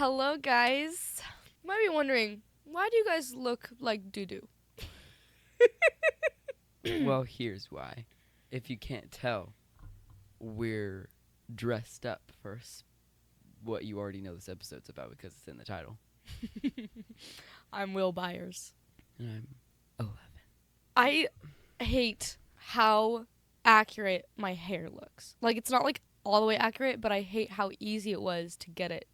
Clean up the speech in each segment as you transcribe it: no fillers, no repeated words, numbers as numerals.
Hello, guys. You might be wondering, why do you guys look like doo-doo? Well, here's why. If you can't tell, we're dressed up for what you already know this episode's about because it's in the title. I'm Will Byers. And I'm 11. I hate how accurate my hair looks. Like, it's not like all the way accurate, but I hate how easy it was to get it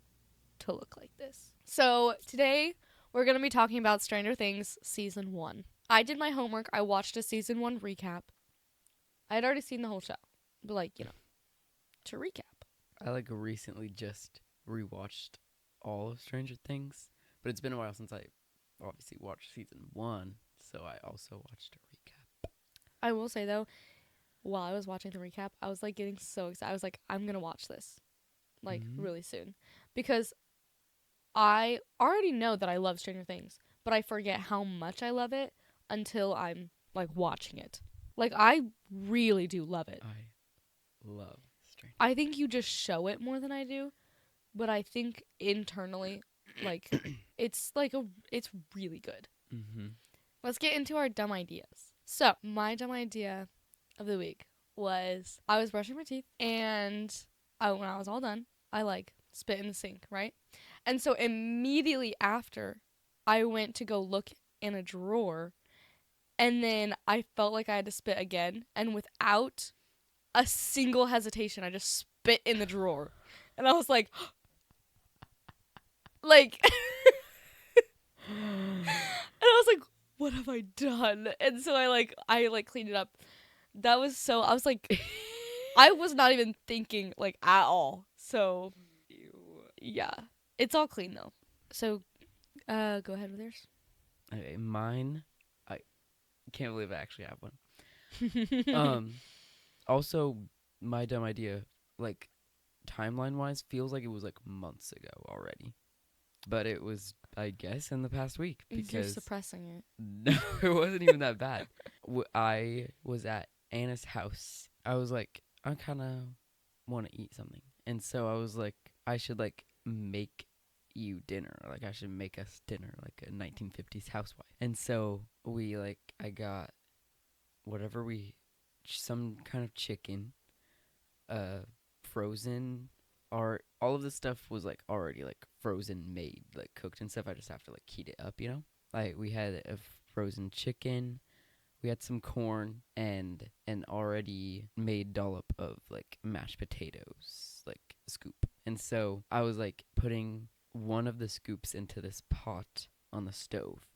to look like this. So, today we're going to be talking about Stranger Things Season 1. I did my homework. I watched a Season 1 recap. I had already seen the whole show, but, to recap. I recently just rewatched all of Stranger Things, but it's been a while since I obviously watched season 1, so I also watched a recap. I will say, though, while I was watching the recap, I was, getting so excited. I was like, I'm going to watch this, really soon. Because I already know that I love Stranger Things, but I forget how much I love it until I'm, watching it. I really do love it. I love Stranger I think you just show it more than I do, but I think internally, it's, it's really good. Mm-hmm. Let's get into our dumb ideas. So, my dumb idea of the week was I was brushing my teeth, and when I was all done, I spit in the sink, right? And so immediately after, I went to go look in a drawer, and then I felt like I had to spit again, and without a single hesitation, I just spit in the drawer. And I was like, and I was like, what have I done? And so I cleaned it up. That was so, I was like, I was not even thinking at all. So yeah, it's all clean though. So, go ahead with yours. Okay, mine, I can't believe I actually have one. Also, my dumb idea, timeline-wise, feels like it was months ago already. But it was, I guess, in the past week because You're suppressing it. no, it wasn't even that bad. I was at Anna's house. I was like, I kind of want to eat something, and so I was like, I should make you dinner. I should make us dinner like a 1950s housewife. And so I got whatever some kind of chicken, frozen, or all of this stuff was already frozen, made, cooked and stuff. I just have to heat it up, you know. We had a frozen chicken, we had some corn, and an already made dollop of mashed potatoes, scoop. And so I was putting one of the scoops into this pot on the stove,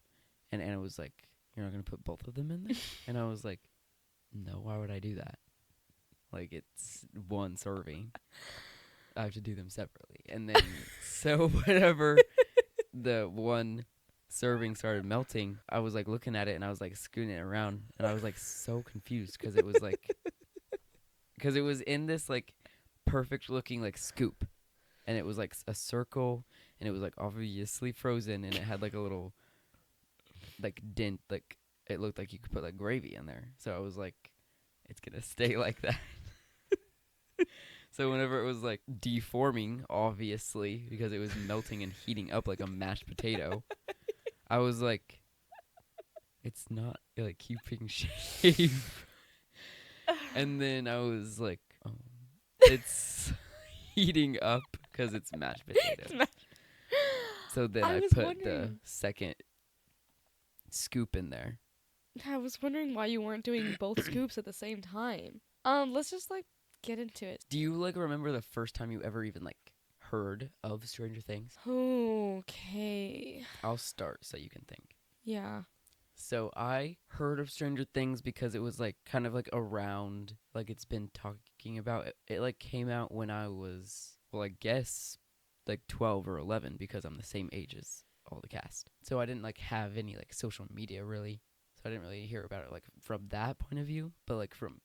and Anna was like, "You're not gonna put both of them in there?" And I was like, "No, why would I do that? It's one serving. I have to do them separately." And then, so whenever the one serving started melting, I was looking at it and I was scooting it around, and I was so confused because it was because it was in this perfect looking scoop, and it was a circle, and it was obviously frozen, and it had a little dent, it looked like you could put gravy in there. So I was like, it's gonna stay like that. So whenever it was deforming, obviously, because it was melting and heating up like a mashed potato, I was like, it's not keeping shape. And then I was like, oh, it's heating up because it's mashed potato. So then I put the second scoop in there. I was wondering why you weren't doing both scoops at the same time. Let's just get into it. Do you remember the first time you ever even heard of Stranger Things? Okay. I'll start so you can think. Yeah. So I heard of Stranger Things because it was kind of around, it's been talking about. It came out when I was, well, I guess 12 or 11, because I'm the same age as all the cast. So I didn't have any social media really. So I didn't really hear about it from that point of view, but from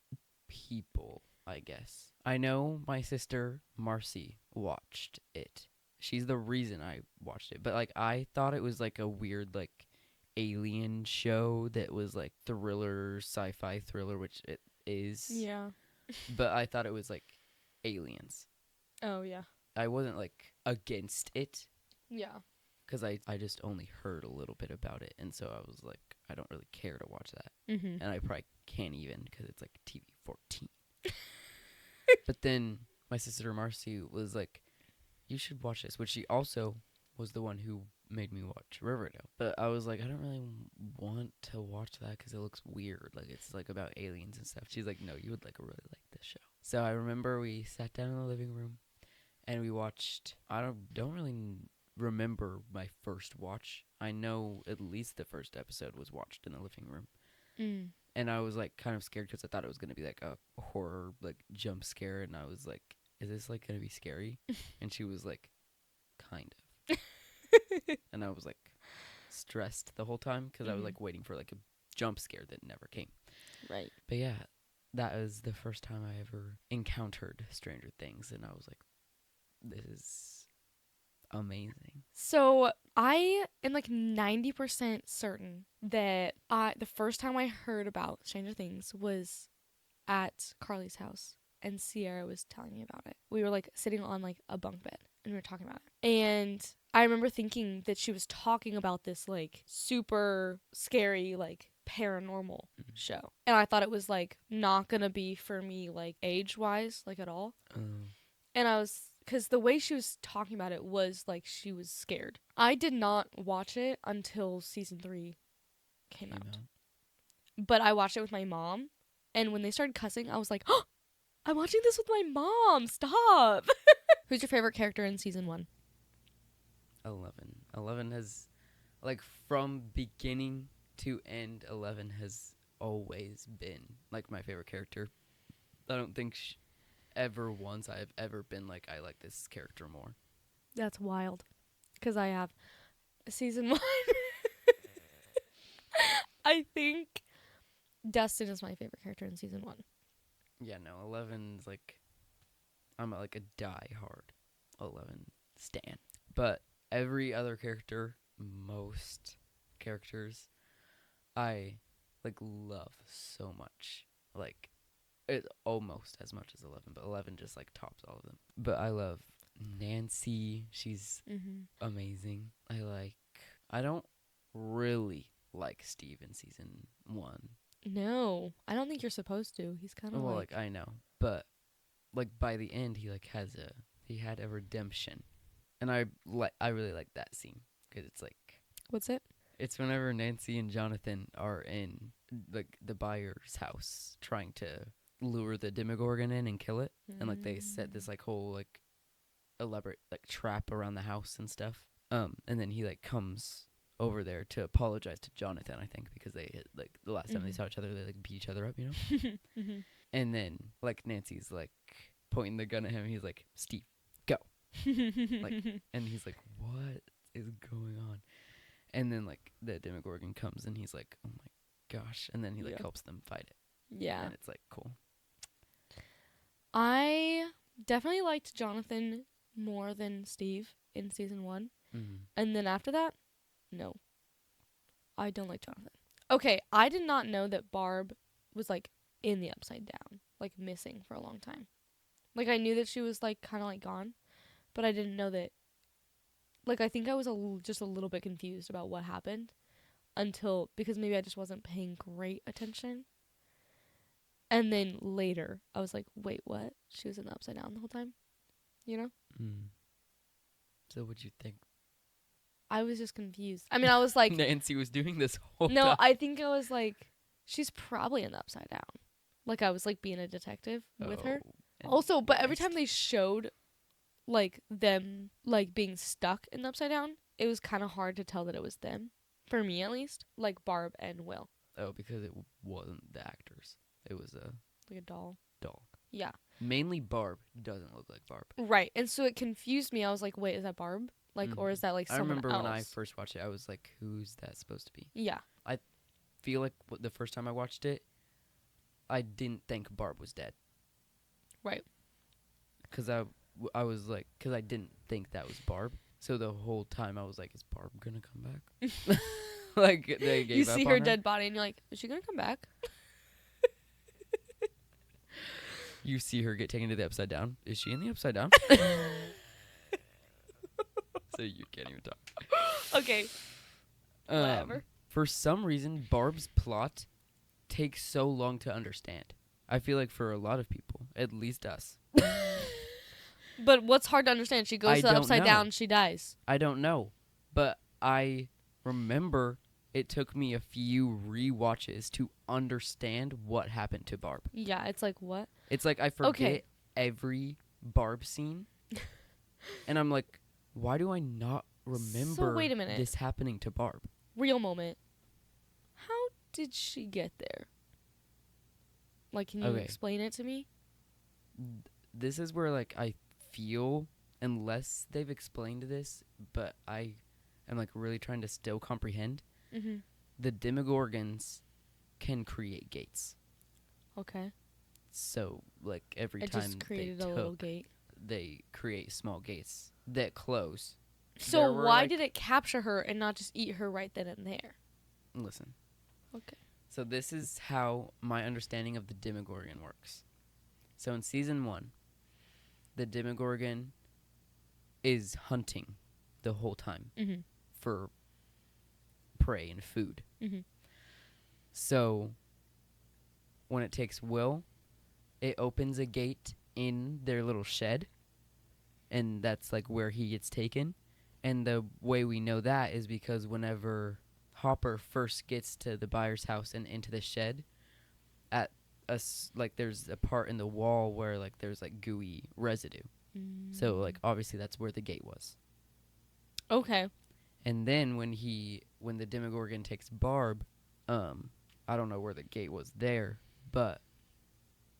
people, I guess. I know my sister Marcy watched it. She's the reason I watched it. But I thought it was a weird alien show that was thriller, sci-fi thriller, which it is. Yeah. But I thought it was aliens. Oh yeah. I wasn't against it, Yeah. because I just only heard a little bit about it, and so I was like, I don't really care to watch that, Mm-hmm. and I probably can't even because it's like TV 14. But then my sister Marcy was like, you should watch this, which she also was the one who made me watch Riverdale. But I was like, I don't really want to watch that because it looks weird. Like, it's like about aliens and stuff. She's like, no, you would like really like this show. So I remember we sat down in the living room and we watched. I don't really remember my first watch. I know at least the first episode was watched in the living room. Mm. And I was like kind of scared because I thought it was going to be like a horror like jump scare, and I was like, is this like going to be scary? And she was like, kind of. And I was like stressed the whole time because I was like waiting for like a jump scare that never came. Right. But yeah, that was the first time I ever encountered Stranger Things, and I was like, this is amazing. So I am like 90% certain that the first time I heard about Stranger Things was at Carly's house, and Sierra was telling me about it. We were like sitting on like a bunk bed and we were talking about it. And I remember thinking that she was talking about this like super scary like paranormal show. And I thought it was like not gonna be for me like age wise like at all. And I was, because the way she was talking about it was like she was scared. I did not watch it until season 3 came out. But I watched it with my mom. And when they started cussing, I was like, oh, I'm watching this with my mom. Stop. Who's your favorite character in season 1? 11. 11 has, like, from beginning to end, 11 has always been, like, my favorite character. I don't think ever once I've ever been like, I like this character more. That's wild. Because I have season 1. I think Dustin is my favorite character in season 1. Yeah, no, 11's like, I'm like a die-hard 11 stan. But every other character, most characters, I like love so much. Like, it almost as much as 11, but 11 just like tops all of them. But I love Nancy. She's amazing. I don't really like Steve in season 1. No, I don't think you're supposed to. He's kind of Well, like I know, but like by the end, he had a redemption, and I really like that scene because it's like, what's it? it's whenever Nancy and Jonathan are in like the buyer's house trying to lure the Demogorgon in and kill it, and like they set this like whole like elaborate like trap around the house and stuff. And then he like comes over there to apologize to Jonathan, I think, because they like the last time they saw each other, they like beat each other up, you know. And then like Nancy's like pointing the gun at him. And he's like, Steve, go. Like, and he's like, what is going on? And then like the Demogorgon comes and he's like, oh my gosh. And then he like helps them fight it. Yeah. And it's like cool. I definitely liked Jonathan more than Steve in season 1. And then after that, no. I don't like Jonathan. Okay, I did not know that Barb was like in the Upside Down, like missing for a long time. Like I knew that she was like kind of like gone, but I didn't know that. Like I think I was just a little bit confused about what happened until, because maybe I just wasn't paying great attention. And then later, I was like, wait, what? She was in the Upside Down the whole time? You know? So what'd you think? I was just confused. I mean, I was like... Nancy was doing this whole time. No, I think I was like, she's probably in the Upside Down. Like, I was like being a detective with her. Also, but every time they showed, like, them, like, being stuck in the Upside Down, it was kind of hard to tell that it was them. For me, at least. Like, Barb and Will. Oh, because it wasn't the actors. It was like a doll. Yeah. Mainly Barb doesn't look like Barb. Right. And so it confused me. I was like, wait, is that Barb? Like, or is that like someone else? I remember when I first watched it, I was like, who's that supposed to be? Yeah. I feel like the first time I watched it, I didn't think Barb was dead. Right. Because I was like, because I didn't think that was Barb. So the whole time I was like, is Barb going to come back? Like, they gave you up see on her dead body and you're like, is she going to come back? You see her get taken to the Upside Down. Is she in the Upside Down? So you can't even talk. Okay. Whatever. For some reason, Barb's plot takes so long to understand. I feel like for a lot of people, at least us. But what's hard to understand? She goes I to the don't upside know. down, she dies. I don't know. But I remember it took me a few rewatches to understand what happened to Barb. Yeah, it's like, what? It's like I forget Okay. every Barb scene. And I'm like, why do I not remember wait a minute. this happening to Barb? Real moment. How did she get there? Like, can you Okay. explain it to me? This is where, like, I feel, unless they've explained this, but I am, like, really trying to still comprehend, Mm-hmm. the Demogorgons can create gates. Okay. So, like, every It time just they created a little took, gate. they create small gates that close. So There were, why like- did it capture her and not just eat her right then and there? Listen. Okay. So this is how my understanding of the Demogorgon works. So in season 1, the Demogorgon is hunting the whole time Mm-hmm. for prey and food. Mm-hmm. So when it takes Will, it opens a gate in their little shed, and that's like where he gets taken. And the way we know that is because whenever Hopper first gets to the buyer's house and into the shed, at like there's a part in the wall where like there's like gooey residue. So like obviously that's where the gate was. Okay. And then when the Demogorgon takes Barb, I don't know where the gate was there, but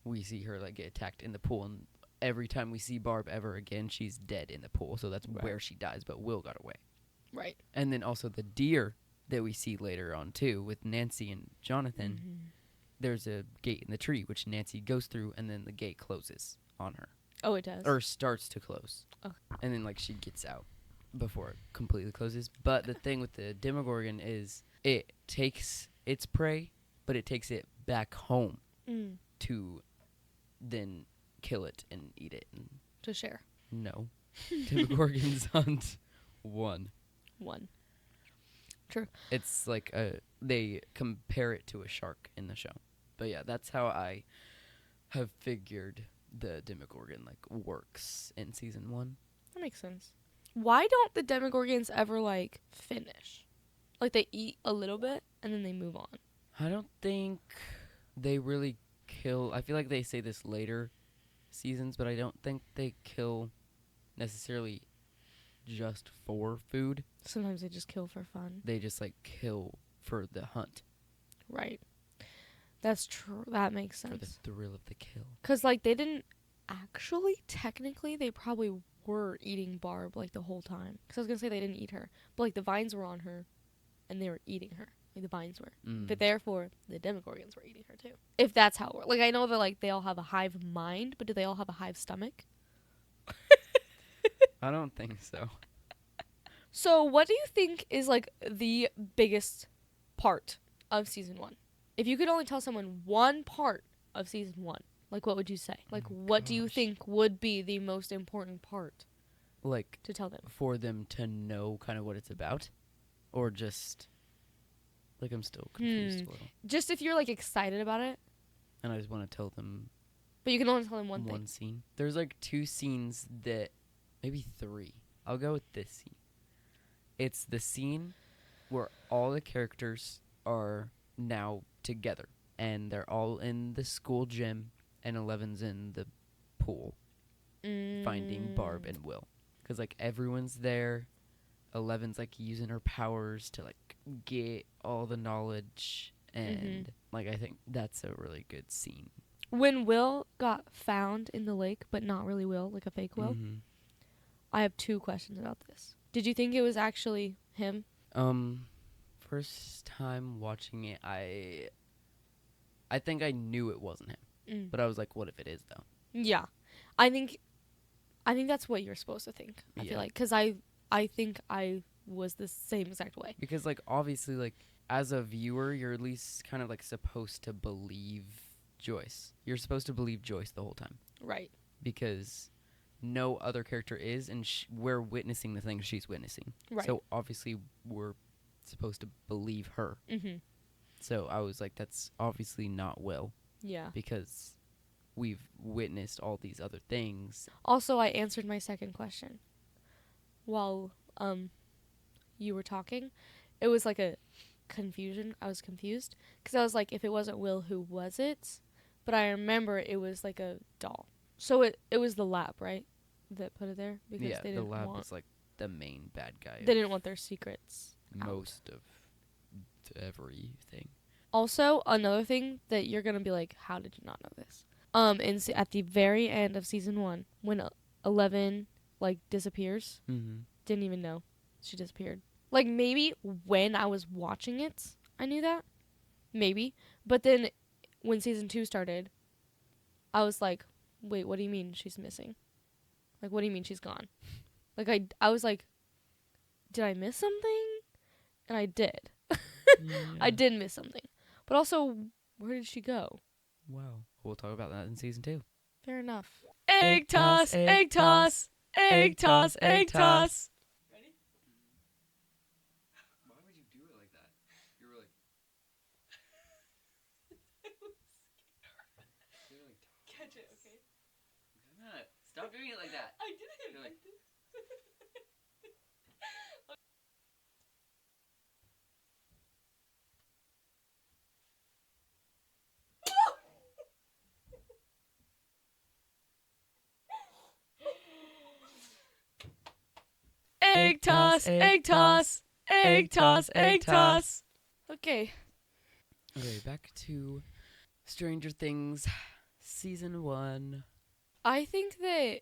we see her like get attacked in the pool, and every time we see Barb ever again, she's dead in the pool. So that's Right. where she dies, but Will got away. Right. And then also the deer that we see later on too with Nancy and Jonathan, Mm-hmm. there's a gate in the tree which Nancy goes through, and then the gate closes on her. Oh, it does. Or starts to close. Okay. And then like she gets out before it completely closes. But the thing with the Demogorgon is it takes its prey, but it takes it back home Mm. to then kill it and eat it. And To share. no. Demogorgons hunt one. One. It's like they compare it to a shark in the show. But yeah, that's how I have figured the Demogorgon like works in season 1. That makes sense. Why don't the Demogorgons ever, like, finish? Like, they eat a little bit, and then they move on. I don't think they really kill. I feel like they say this later seasons, but I don't think they kill necessarily just for food. Sometimes they just kill for fun. They just like kill for the hunt, Right. That's true. That makes for the sense. thrill of the kill. Because, like, they didn't actually, technically, they probably were eating Barb, like, the whole time. Because I was going to say they didn't eat her. But, like, the vines were on her, and they were eating her. Like, the vines were. But therefore, the Demogorgons were eating her, too. If that's how it works. Like, I know that, like, they all have a hive mind, but do they all have a hive stomach? I don't think so. So, what do you think is, like, the biggest part of season 1? If you could only tell someone one part of season 1, like, what would you say? Like, Oh, what do you gosh. think would be the most important part Like to tell them? for them to know kind of what it's about, or just like I'm still confused a little, Just if you're, like, excited about it, and I just want to tell them but you can only tell them one thing. scene. There's like 2 scenes that maybe 3. I'll go with this scene. It's the scene where all the characters are now together, and they're all in the school gym, and Eleven's in the pool finding Barb and Will. Because, like, everyone's there. Eleven's, like, using her powers to, like, get all the knowledge. And, like, I think that's a really good scene. When Will got found in the lake, but not really Will, like a fake Will, Mhm. I have 2 questions about this. Did you think it was actually him? First time watching it, I think I knew it wasn't him. But I was like, what if it is, though? Yeah. I think that's what you're supposed to think. I Yeah. feel like, because I think I was the same exact way. Because, like, obviously, like, as a viewer, you're at least kind of, like, supposed to believe Joyce. You're supposed to believe Joyce the whole time. Right. Because no other character is, and we're witnessing the things she's witnessing. Right. So obviously we're supposed to believe her. Mhm. So I was like, that's obviously not Will, Yeah. because we've witnessed all these other things. Also, I answered my second question while you were talking. It was like a confusion. I was confused because I was like, if it wasn't Will, who was it? But I remember it was like a doll. So it was the lab, right? That put it there because Yeah, they the didn't lab want was like the main bad guy. they didn't want their secrets out. Most of everything. Also, another thing that you're gonna be like, how did you not know this? At the very end of season 1, when 11 like disappears, Mm-hmm. didn't even know she disappeared. Like maybe when I was watching it, I knew that, maybe. But then when season 2 started, I was like, wait, what do you mean she's missing? Like, what do you mean she's gone? Like I was like, did I miss something? And I did. I did miss something. But also, where did she go? Wow. We'll talk about that in season 2. Fair enough. Egg toss, egg toss, egg toss, egg toss. Ready? Why would you do it like that? You were like. Catch it, okay? Stop doing it like that. I didn't. You're like- Egg toss, egg toss, egg toss, egg toss. Okay. Okay, back to Stranger Things season 1. I think that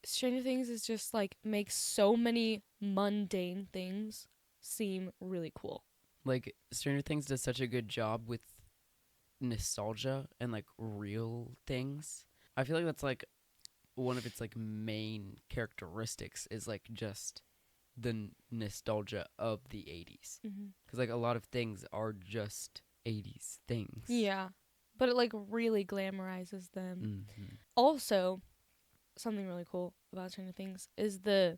Stranger Things is just like makes so many mundane things seem really cool. Like, Stranger Things does such a good job with nostalgia and like real things. I feel like that's like one of its like main characteristics is like just the nostalgia of the 80s, Mm-hmm. because like a lot of things are just 80s things. Yeah, but it like really glamorizes them. Mm-hmm. Also, something really cool about Stranger Things is the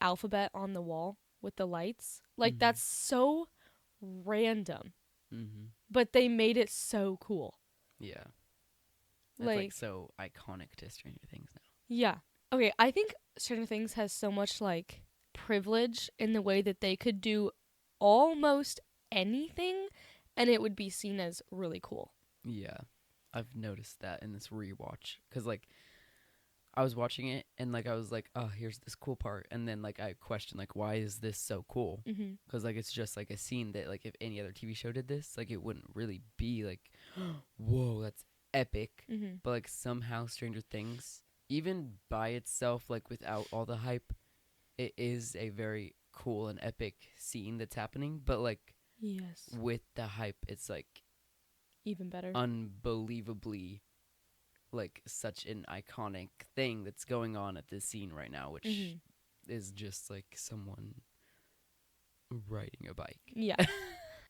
alphabet on the wall with the lights. Like Mhm. that's so random, Mm-hmm. but they made it so cool. Yeah, it's like so iconic to Stranger Things now. Yeah. Okay, I think Stranger Things has so much like privilege in the way that they could do almost anything and it would be seen as really cool. Yeah, I've noticed that in this rewatch, because like I was watching it and like I was like, oh, here's this cool part, and then like I questioned like, why is this so cool? Mm-hmm. Because like it's just like a scene that like if any other TV show did this, like it wouldn't really be like, whoa, that's epic. Mm-hmm. But like somehow Stranger Things, even by itself, like without all the hype, it is a very cool and epic scene that's happening. But like Yes. with the hype, it's like Even better. unbelievably like such an iconic thing that's going on at this scene right now, which Mhm. is just like someone riding a bike. Yeah.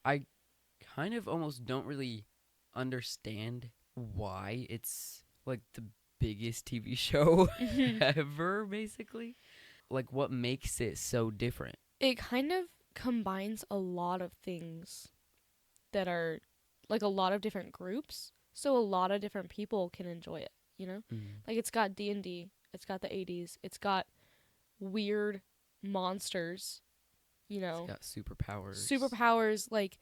I kind of almost don't really understand why it's like the biggest TV show Mhm. ever, basically. Like, what makes it so different? It kind of combines a lot of things that are like a lot of different groups, so a lot of different people can enjoy it, you know? Like it's got D&D, it's got the 80s, it's got weird monsters, you know. It's got superpowers. Superpowers, like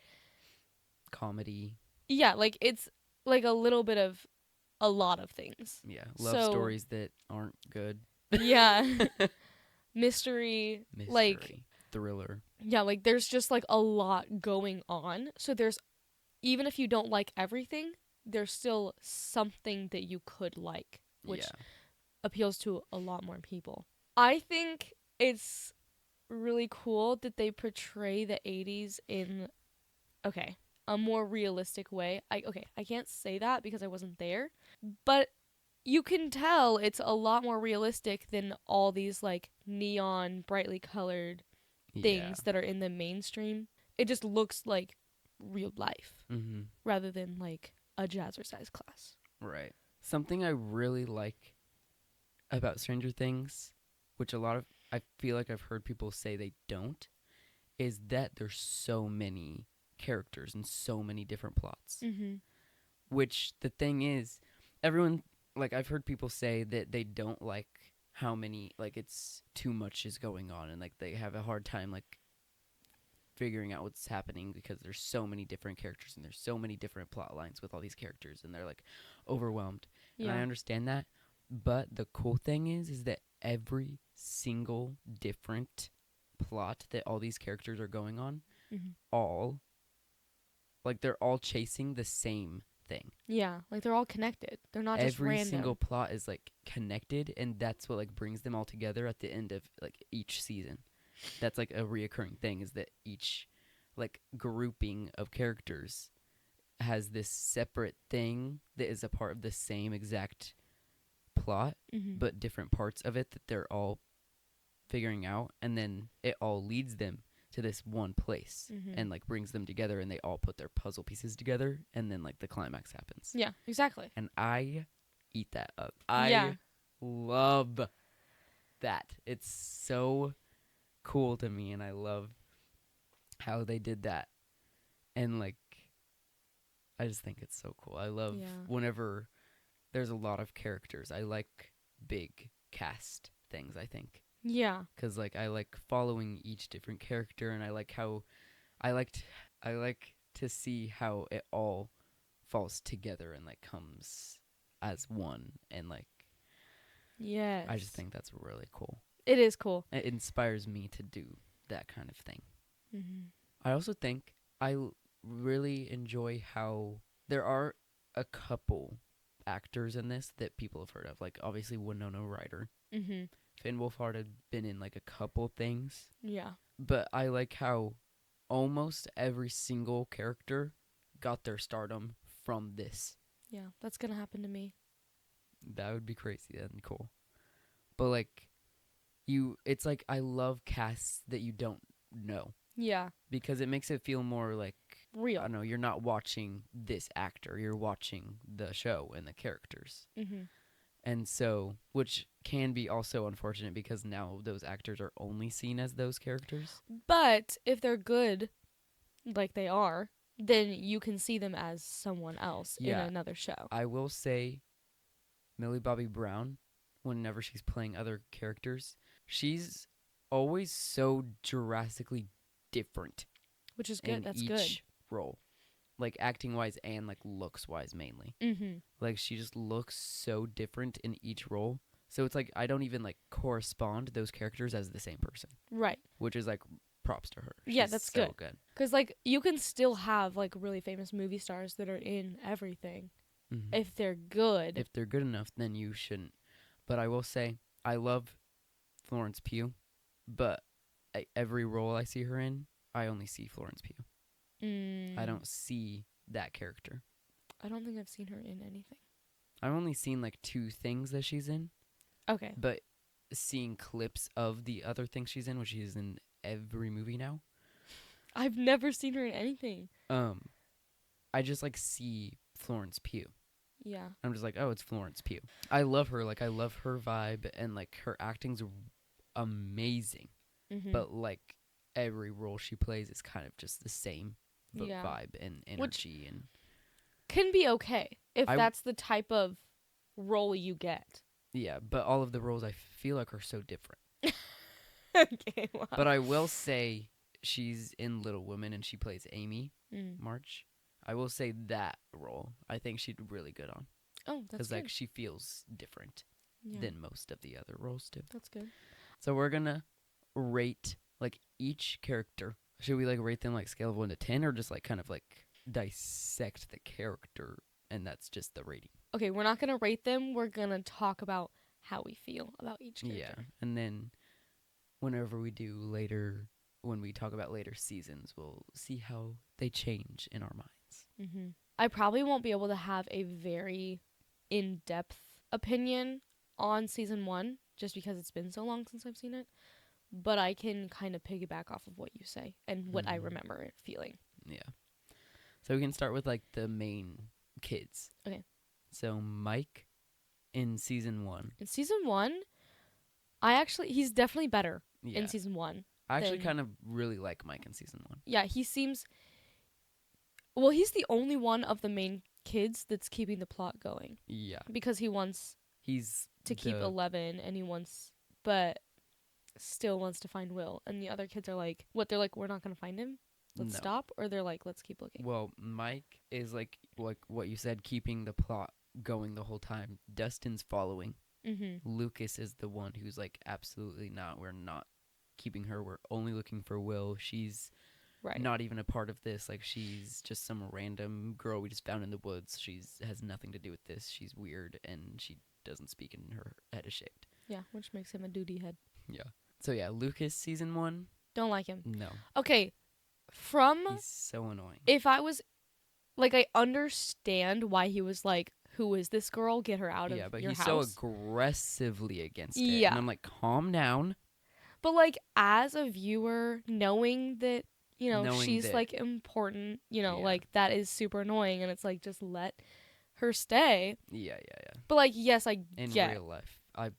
Comedy. yeah, like it's like a little bit of a lot of things. Yeah. Love So- stories that aren't good. Yeah. Mystery, Mystery. like Thriller. yeah, like there's just like a lot going on. So there's, even if you don't like everything, there's still something that you could like, which yeah. appeals to a lot more people. I think it's really cool that they portray the 80s in a more realistic way. I can't say that because I wasn't there, but you can tell it's a lot more realistic than all these like neon brightly colored things that are in the mainstream. It just looks like real life Mm-hmm. rather than like a jazzercise class. Right. Something I really like about Stranger Things, which I feel like I've heard people say they don't, is that there's so many characters and so many different plots. Mhm. Which the thing is, everyone, like, I've heard people say that they don't like how many, like, it's too much is going on, and like they have a hard time like figuring out what's happening because there's so many different characters and there's so many different plot lines with all these characters, and they're like overwhelmed. And I Yeah. understand that, but the cool thing is that every single different plot that all these characters are going on, Mhm. all, like, they're all chasing the same thing. Yeah, like they're all connected. They're not just Every random. single plot is like connected, and that's what like brings them all together at the end of like each season. That's like a reoccurring thing, is that each like grouping of characters has this separate thing that is a part of the same exact plot, Mhm. but different parts of it that they're all figuring out, and then it all leads them to this one place Mhm. and like brings them together, and they all put their puzzle pieces together, and then like the climax happens. Yeah, exactly. And I eat that up. Yeah. I love that. It's so cool to me, and I love how they did that. And like, I just think it's so cool. I love Yeah. whenever there's a lot of characters. I like big cast things, I think. Yeah. 'Cause like I like following each different character, and I like how I liked I like to see how it all falls together and like comes as one, and like Yes. I just think that's really cool. it is cool. It inspires me to do that kind of thing. Mhm. I also think really enjoy how there are a couple actors in this that people have heard of. Like, obviously, Winona Ryder. Mhm. Finn Wolfhard had been in, like, a couple things. Yeah. But I like how almost every single character got their stardom from this. Yeah, that's going to happen to me. That would be crazy and cool. But, like, it's like I love casts that you don't know. Yeah. Because it makes it feel more like, Real. I don't know, you're not watching this actor, you're watching the show and the characters. Mhm. And so, which can be also unfortunate because now those actors are only seen as those characters. But if they're good, like they are, then you can see them as someone else in Yeah. another show. I will say, Millie Bobby Brown, whenever she's playing other characters, she's always so drastically different Which is good. in That's each good. role. Like, acting wise and like looks wise mainly. Mhm. Like, she just looks so different in each role. So it's like I don't even like correspond those characters as the same person, Right. which is like props to her. Yeah, She's that's so good. Cuz like you can still have like really famous movie stars that are in everything Mhm. if they're good. If they're good enough, then you shouldn't. But I will say, I love Florence Pugh, but every role I see her in, I only see Florence Pugh. I don't see that character. I don't think I've seen her in anything. I've only seen like 2 things that she's in, Okay. but seeing clips of the other things she's in, which she's in every movie now, I've never seen her in anything. I just like see Florence Pugh. Yeah. I'm just like, oh, it's Florence Pugh. I love her. Like, I love her vibe, and like her acting's amazing. Mhm. But like every role she plays is kind of just the same Yeah. vibe and energy. And Can be okay if I- that's the type of role you get. yeah, but all of the roles I feel like are so different. Okay. Wow. But I will say she's in Little Women, and she plays Amy March. I will say that role I think she'd really good on, Oh, that's because good. like she feels different Yeah. than most of the other roles do. That's good. So we're gonna rate like each character. Should we like rate them like scale of 1 to 10, or just like kind of like dissect the character, and that's just the rating? Okay, we're not gonna rate them. We're gonna talk about how we feel about each character. Yeah, and then whenever we do later, when we talk about later seasons, we'll see how they change in our minds. Mm-hmm. I probably won't be able to have a very in-depth opinion on season 1 just because it's been so long since I've seen it. But I can kind of piggyback off of what you say and what I remember it feeling. Yeah. So we can start with like the main kids. Okay. So Mike in season 1. In season 1, he's definitely better Yeah. in season 1. I actually then- kind of really like Mike in season 1. Yeah, he seems. Well, he's the only one of the main kids that's keeping the plot going Yeah. because he wants He's to keep 11, and but still wants to find Will. And the other kids are like, what? They're like, we're not gonna find him. Let's No. stop. Or they're like, let's keep looking. Well, Mike is like what you said, keeping the plot going the whole time. Dustin's following. Mm-hmm. Lucas is the one who's like, absolutely not. We're not keeping her. We're only looking for Will. She's Right. not even a part of this. Like, she's just some random girl we just found in the woods. She's has nothing to do with this. She's weird and she doesn't speak and her head is shaved. Yeah, which makes him a duty head. Yeah. So yeah, Lucas season 1. Don't like him. No, Okay, he's so annoying. if I was, like, I understand why he was like, who is this girl? Get her out of Yeah, but your he's house. so aggressively against it. Yeah. And I'm like, calm down. But, like, as a viewer, knowing that, Knowing she's, that- like, important, Yeah. like, that is super annoying. And it's like, just let her stay. Yeah. But, like, yes, I In get real life, I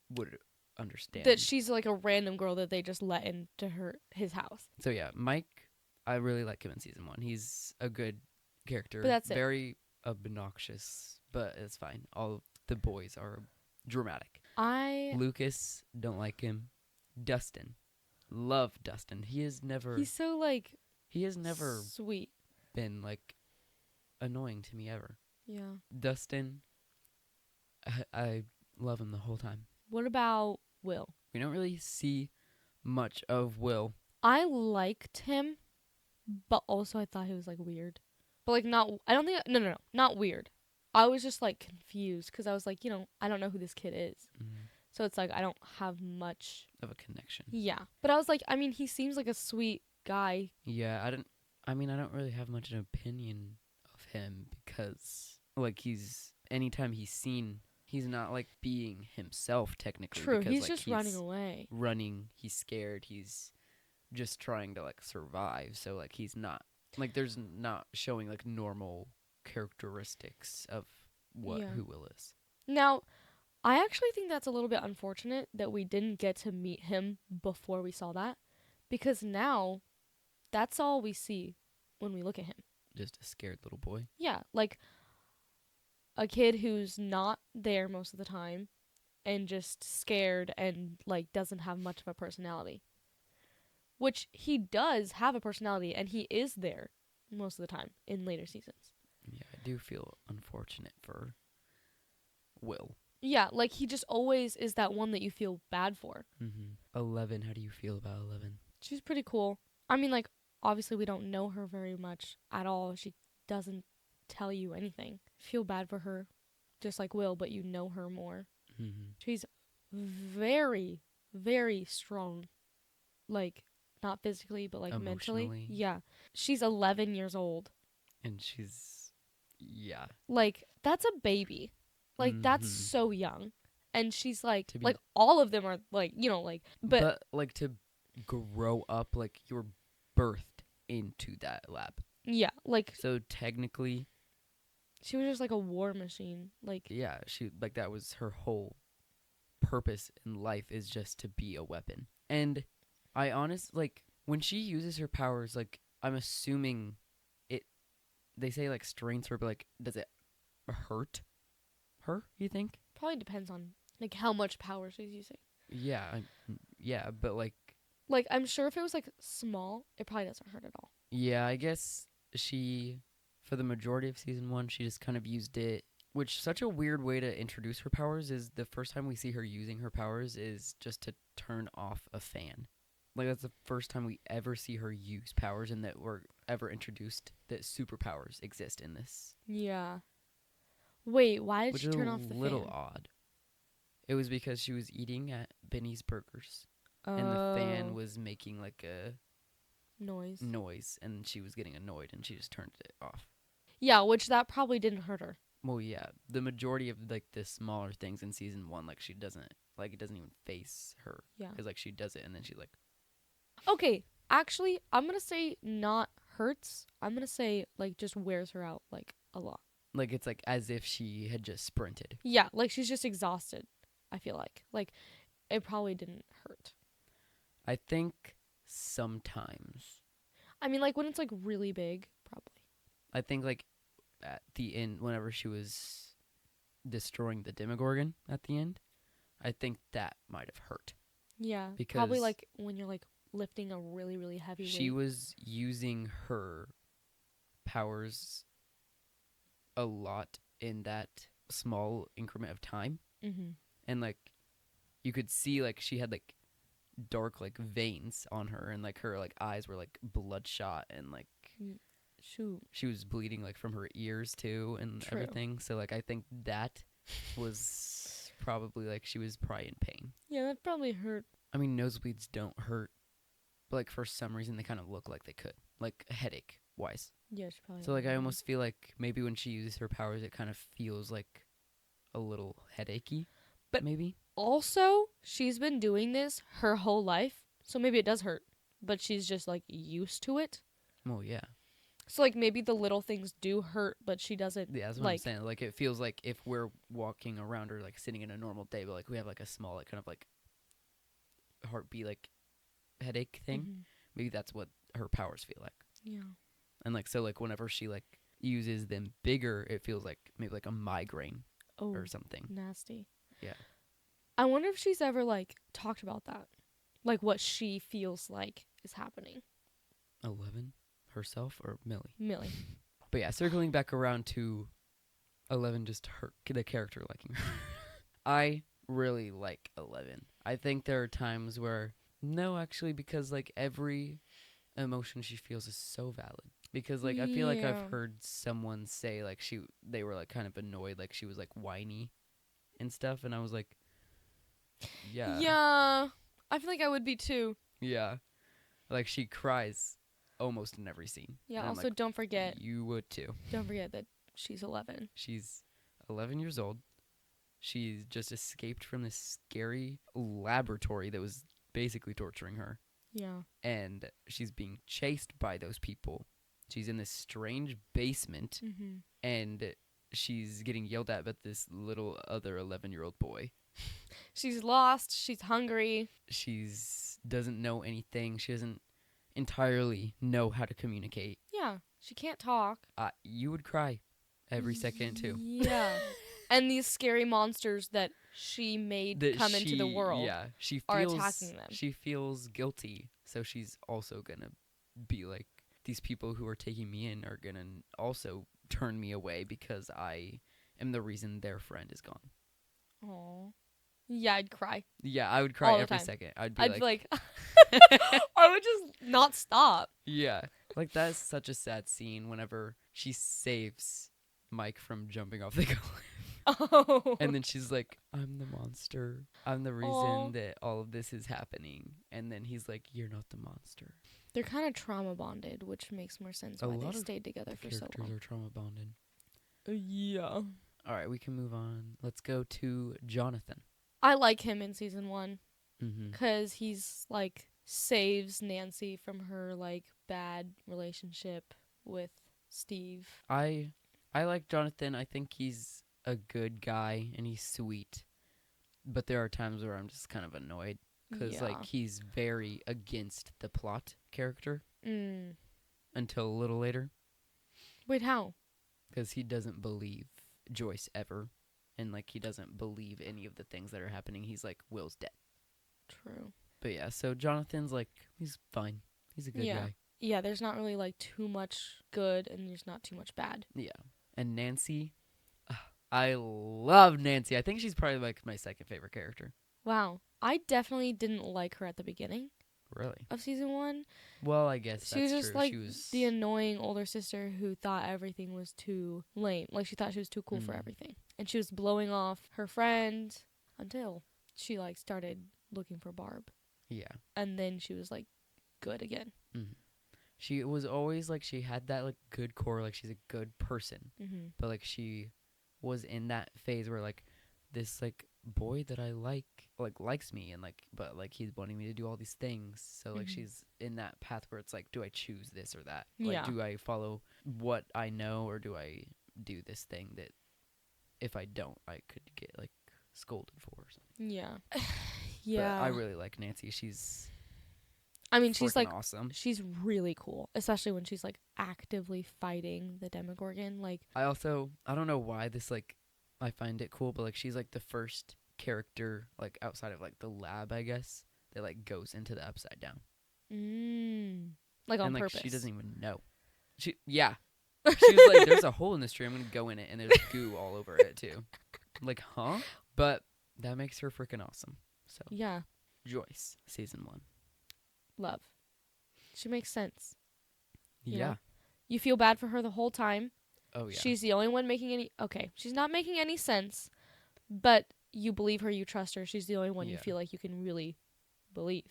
would understand. that she's, like, a random girl that they just let into his house. So yeah, Mike, I really like him in season 1. He's a good character. But that's it. Very obnoxious, but it's fine. All of the boys are dramatic. Lucas, don't like him. Dustin, love Dustin. He has never sweet. been like annoying to me ever. Yeah. Dustin, I love him the whole time. What about Will? We don't really see much of Will. I liked him, but also I thought he was, like, weird. But, like, no, not weird. I was just, like, confused because I was like, I don't know who this kid is. So it's like, I don't have much. Of a connection. Yeah. But I was like, I mean, he seems like a sweet guy. Yeah, I don't really have much an opinion of him because, like, anytime he's seen, he's not, like, being himself technically. True, because, he's like, just running away. He's scared, he's just trying to, like, survive. So, like, he's not, like, there's not showing, like, normal characteristics of who Will is. Now, I actually think that's a little bit unfortunate that we didn't get to meet him before we saw that, because now that's all we see when we look at him. Just a scared little boy. Yeah, like a kid who's not there most of the time and just scared and, like, doesn't have much of a personality. Which he does have a personality, and he is there most of the time in later seasons. Yeah, I do feel unfortunate for Will. Yeah, like, he just always is that one that you feel bad for. 11, how do you feel about 11? She's pretty cool. I mean, like, obviously we don't know her very much at all. She doesn't tell you anything. Feel bad for her, just like Will, but you know her more. She's very, very strong. Like, not physically, but, like, mentally. Emotionally. Yeah. She's 11 years old. And she's, yeah. Like, that's a baby. Like, that's Mhm. so young. And she's, like, To be- like, all of them are, like, like, but like, to grow up, like, you're birthed into that lab. yeah, like, So technically, she was just, like, a war machine. Like, yeah, that was her whole purpose in life, is just to be a weapon. And I like, when she uses her powers, like, I'm assuming they say, like, strains her, but, like, does it hurt her, you think? probably depends on, like, how much power she's using. Yeah, yeah, but, like, I'm sure if it was, like, small, it probably doesn't hurt at all. yeah, I guess for the majority of season 1, she just kind of used it, which such a weird way to introduce her powers. Is the first time we see her using her powers is just to turn off a fan. Like, that's the first time we ever see her use powers, and that we're ever introduced that superpowers exist in this. Yeah. Wait, why did Which she is turn a off the little fan? odd. It was because she was eating at Benny's Burgers, and the fan was making, like, a noise. noise, and she was getting annoyed, and she just turned it off. Yeah, which that probably didn't hurt her. Well, yeah, the majority of, like, the smaller things in season 1, like, she doesn't, like, it doesn't even face her. Yeah. Because, like, she does it, and then she, like... Okay, actually, I'm gonna say not hurts. I'm gonna say, like, just wears her out, like, a lot. Like it's like as if she had just sprinted. Yeah, like she's just exhausted, I feel like. Like it probably didn't hurt. I think sometimes. I mean, like when it's like really big, probably. I think like at the end, whenever she was destroying the Demogorgon at the end, I think that might have hurt. Yeah, Because probably like when you're like lifting a really, really heavy she weight. was using her powers a lot in that small increment of time. Mm-hmm. And like you could see like she had like dark like veins on her, and like her like eyes were like bloodshot, and like Shoot. she was bleeding like from her ears too and True. everything. So like I think that was probably like she was probably in pain. Yeah, that probably hurt. I mean, nosebleeds don't hurt, but like for some reason they kind of look like they could, like headache wise. Yeah, she probably. So like I had almost feel like maybe when she uses her powers, it kind of feels like a little headachy. But- maybe. Also, she's been doing this her whole life, so maybe it does hurt, but she's just like used to it. Well, yeah. So like maybe the little things do hurt, but she doesn't. Yeah, that's what I'm saying. Like it feels like if we're walking around or like sitting in a normal day, but like we have like a small like kind of like heartbeat like headache thing. Mhm. Maybe that's what her powers feel like. Yeah. And like so like whenever she like uses them bigger, it feels like maybe like a migraine Oh, or something. nasty. Yeah. I wonder if she's ever like talked about that, like what she feels like is happening. 11 herself or Millie. Millie. But yeah, circling back around to 11, just her the character liking her. I really like 11. I think there are times where no, actually, because like every emotion she feels is so valid. Because like I feel like Yeah. I've heard someone say like they were like kind of annoyed, like she was like whiny and stuff, and I was like, yeah, Yeah. I feel like I would be too. yeah, like she cries almost in every scene. Yeah. And I'm Also, like, don't forget you would too. that she's 11. She's 11 years old. She's just escaped from this scary laboratory that was basically torturing her. Yeah. And she's being chased by those people. She's in this strange basement, Mm-hmm. and she's getting yelled at by this little other 11-year-old boy. She's lost. She's hungry. She's doesn't know anything. She doesn't entirely know how to communicate. Yeah. She can't talk. You would cry every second too. Yeah. And these scary monsters that she made That come into the world. Yeah, she are feels attacking them. She feels guilty, so she's also gonna be like, these people who are taking me in are gonna also turn me away because I am the reason their friend is gone. Aw. Yeah, I'd cry. Yeah, I would cry All the every time. second. I'd I'd be be like, like, I would just not stop. yeah, like that's such a sad scene. Whenever she saves Mike from jumping off the cliff. Oh. And then she's like, I'm the monster. I'm the reason Aw. that all of this is happening. And then he's like, you're not the monster. They're kind of trauma bonded, which makes more sense A why lot they of stayed together for so Characters long. are trauma bonded. Yeah. All right, we can move on. Let's go to Jonathan. I like him in season 1 Mm-hmm. because he's like saves Nancy from her like bad relationship with Steve. I like Jonathan. I think he's a good guy and he's sweet. But there are times where I'm just kind of annoyed because Yeah. like he's very against the plot character Mm. until a little later. Wait, how? Because he doesn't believe Joyce ever, and like he doesn't believe any of the things that are happening. He's like, Will's dead. True. But yeah, so Jonathan's like, he's fine. He's a good Yeah. guy. Yeah, there's not really like too much good and there's not too much bad. Yeah. And Nancy, I love Nancy. I think she's probably like my second favorite character. Wow. I definitely didn't like her at the beginning Really? of season 1. Well, I guess She was that's just true. like She was the annoying older sister who thought everything was too lame. Like she thought she was too cool for Mm. everything. And she was blowing off her friend until she like started looking for Barb. yeah. And then she was like good again. Mm. She was always like she had that like good core, like she's a good person. Mm-hmm. But like she was in that phase where like this like boy that I like likes me, and like but like he's wanting me to do all these things, so like Mhm. she's in that path where it's like, do I choose this or that? Like Yeah. do I follow what I know or do I do this thing that if I don't, I could get like scolded for or something. Yeah. Yeah. But I really like Nancy. She's I mean, she's freaking like, awesome. she's really cool, especially when she's like actively fighting the Demogorgon. Like, I don't know why this like I find it cool, but like she's like the first character like outside of like the lab, I guess, that like goes into the Upside Down. like on And like purpose. she doesn't even know. She was like, there's a hole in this tree, I'm gonna go in it, and there's goo all over it too. I'm like, huh? But that makes her freaking awesome. So Yeah. Joyce, season 1. Love. She makes sense. You Yeah. know? You feel bad for her the whole time. Oh yeah. She's the only one making any. Okay, she's not making any sense, but you believe her, you trust her. She's the only one you Yeah. feel like you can really believe.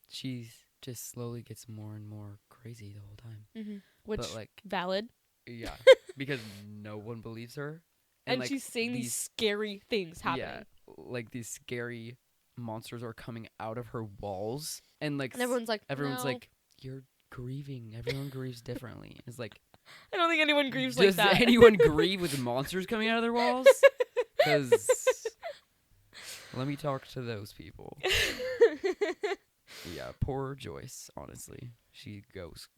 She's just slowly gets more and more crazy the whole time. Which, but like, valid. yeah, because no one believes her, And like, she's seeing these scary things happening. Yeah, like these scary monsters are coming out of her walls, and like And everyone's like, everyone's no. like, you're grieving. Everyone grieves differently. It's like, I don't think anyone grieves like does that. anyone grieve with monsters coming out of their walls? Because let me talk to those people. Yeah, poor Joyce. Honestly, she goes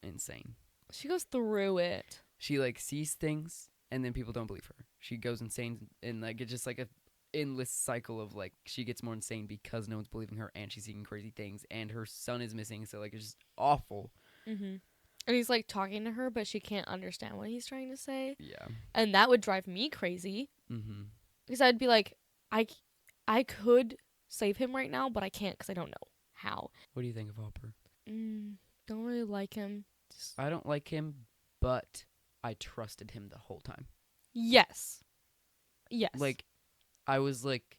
insane. She goes through it. She like sees things, and then people don't believe her. She goes insane, and like it's just like a endless cycle of like she gets more insane because no one's believing her, and she's seeing crazy things, and her son is missing. So like it's just awful. And he's like talking to her, but she can't understand what he's trying to say. Yeah. And that would drive me crazy. Because I'd be like, I could save him right now, but I can't because I don't know how. What do you think of Hopper? Don't really like him. I don't like him, but I trusted him the whole time. Yes. Like, I was like,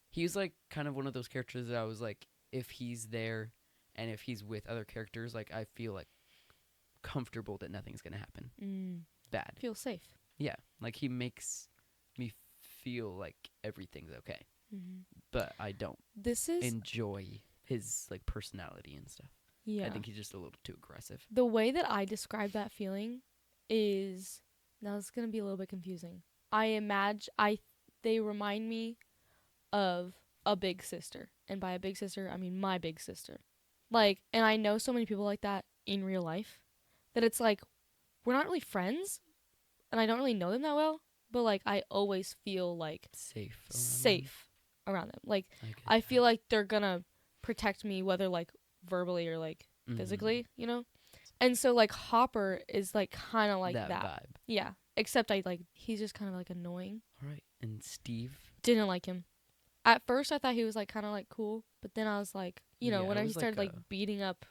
he's like kind of one of those characters that I was like, if he's there and if he's with other characters, like I feel like comfortable that nothing's gonna happen bad. Feel safe. Yeah, like he makes me feel like everything's okay, but I don't enjoy his like personality and stuff. Yeah. I think he's just a little too aggressive. The way that I describe that feeling is, now it's gonna be a little bit confusing. They remind me of a big sister, and by a big sister I mean my big sister. Like, and I know so many people like that in real life, that it's like we're not really friends, and I don't really know them that well, but like I always feel like safe around them. Like I feel like they're gonna protect me, whether like verbally or like physically, you know? And so like Hopper is like kind of like that vibe. Yeah, except he's just kind of like annoying. All right. And Steve? Didn't like him. At first I thought he was like kind of like cool, but then I was like, when he started like beating up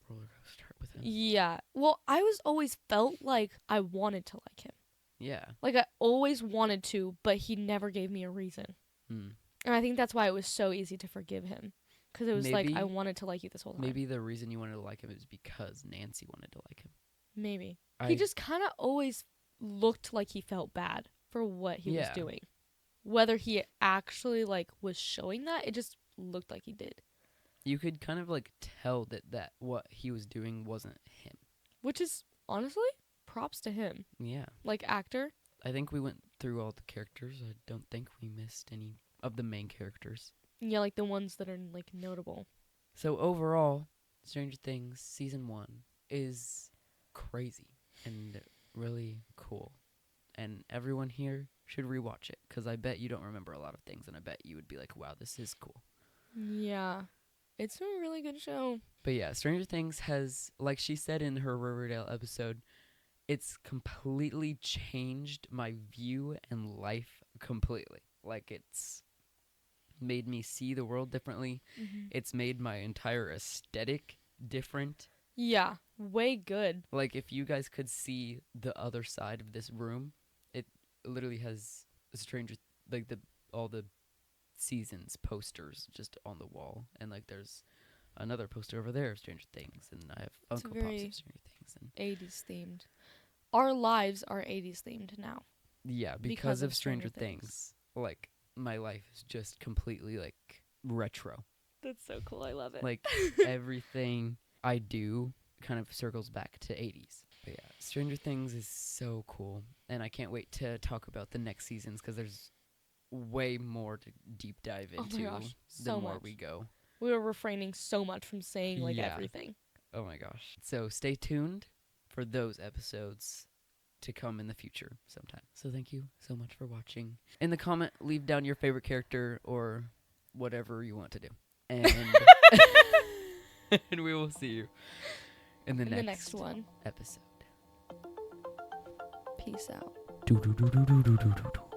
roller coaster with him. Yeah. Well, I was always felt like I wanted to like him. Yeah. Like I always wanted to, but he never gave me a reason. And I think that's why it was so easy to forgive him. Because it was like, I wanted to like you this whole time. Maybe the reason you wanted to like him is because Nancy wanted to like him. Maybe. He just kind of always looked like he felt bad for what he was doing. Whether he actually like was showing that, it just looked like he did. You could kind of like tell that what he was doing wasn't him. Which is, honestly, props to him. Yeah. Like actor. I think we went through all the characters. I don't think we missed any of the main characters. Yeah, like the ones that are like notable. So overall, Stranger Things season 1 is crazy and really cool. And everyone here should rewatch it, because I bet you don't remember a lot of things, and I bet you would be like, wow, this is cool. Yeah. It's a really good show. But yeah, Stranger Things has, like she said in her Riverdale episode, it's completely changed my view and life completely. Like, it's made me see the world differently. It's made my entire aesthetic different. Yeah, way good. Like, if you guys could see the other side of this room, it literally has all the seasons posters just on the wall, and like there's another poster over there of Stranger Things, and I have Uncle Pops of Stranger Things, and 80s themed. Our lives are 80s themed now. Yeah, because of Stranger Things. Like, my life is just completely like retro. That's so cool. I love it. Like everything I do kind of circles back to 80s. But yeah, Stranger Things is so cool, and I can't wait to talk about the next seasons because there's way more to deep dive Oh into my gosh, the so more much. we go. We were refraining so much from saying like Yeah. everything. Oh my gosh. So stay tuned for those episodes to come in the future sometime. So thank you so much for watching. In the comment, leave down your favorite character or whatever you want to do. And and we will see you in the next one. episode. Peace out. Do do do do do do do do.